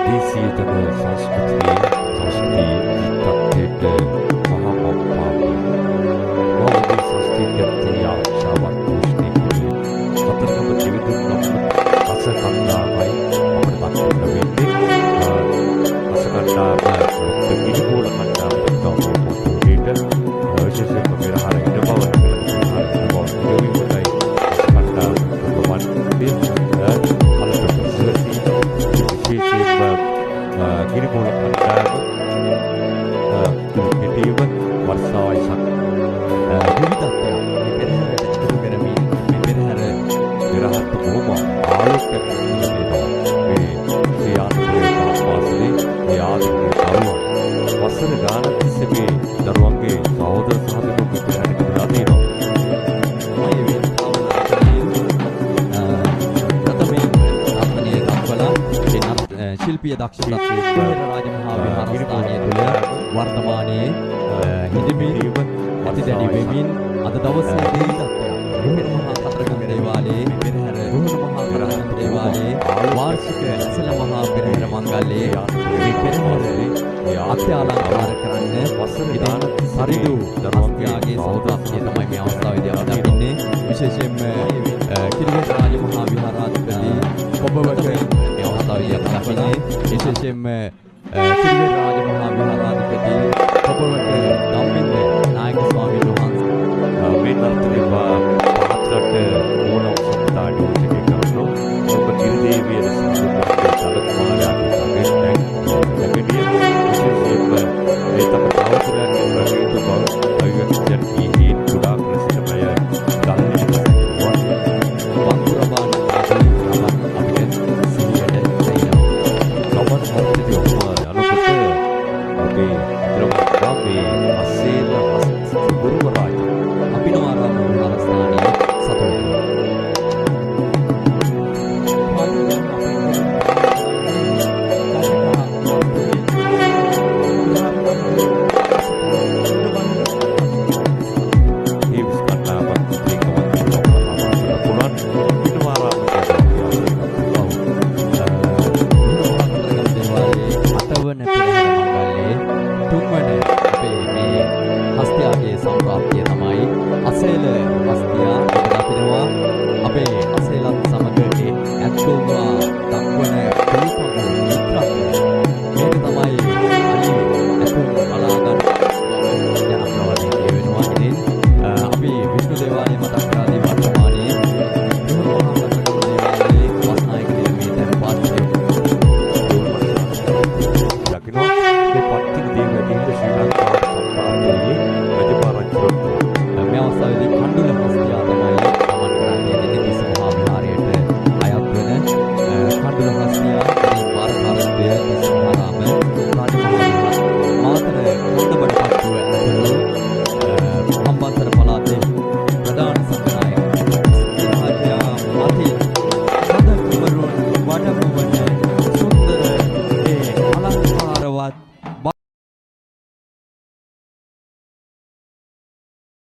දේශීය ජන සංස්කෘතියේ විවිධත්වයට මහා මව්පාපය බෞද්ධ සංස්කෘතියේ ආශාවක් පෝෂණය කිරීම සතරගම දෙවිඳුන් නම් අස කණ්ඩායමයි අපට දක්වන්න වෙන්නේ අස කණ්ඩායම ඉනිකෝල කණ්ඩායම තවපොතේට විශේෂයෙන්ම පෙරහර ඉඩබවන ගිරිමූල කණ්ඩායම පිටියව වර්ෂාවයි විවිධත්වයක් මේ පෙරහැරට එකතු කරමින් මේ පෙරහැරට බොහොම ආලෝකයක් දෙනවා මේ ශ්‍රියාන්තයේ වාසලේ මේ ආදිගේ දරුවන් වසර ගානක් තිස්සේ මේ දරුවන්ගේ සහෝදර සහෝදරියෝ මේ පෙරහැරට ඉඳලා තියෙනවා. මේ වේලාවල ශිල්පීය දක්ෂතාවයේ රාජ මහා විහාරස්ථානයේ තුල වර්තමානයේ හිඳිමින් අතිදැඩි වෙමින් අද දවසේදී රුහුණ මහා කතරගම දේවාලයේ පෙරහැර රුහුණ මහා කතරගම දේවාලයේ වාර්ෂික ඇසල මහා පෙරහැර මංගල්‍යයේ මේ පෙරහැරේ අත්‍යාලංකාර කරන්න වසර දාන සරිදු දරුවන්ගේ සහෝදරත්වය තමයි මේ අවස්ථාවේදී අපි දකින්නේ. විශේෂයෙන්ම කිරිවෙත රාජ මහා විහාරාධිපති ඔබවට විශේෂයෙන්ම කිරිවෙත රාජ මහා විහාරාධිපති ඔබවට ධම්මින්ද නායක ස්වාමීන් වහන්සේ මේ නර්තනයේ පාත්‍රට ඕනම සම්දාඩියෝජකේ කරනෝ ඔබ කිරිදේවිය සම්බුද්ධ සලකුමාරයාගේ සමෙන් ලැබෙන්නේ විශේෂයෙන්ම ඒ තම සහෝදරයන්ගේ ප්‍රවේශ බව අවිවක්ෂණ කීහේ කුඩා ප්‍රසිද්ධමය ගල්ලේ වන්දුරබාන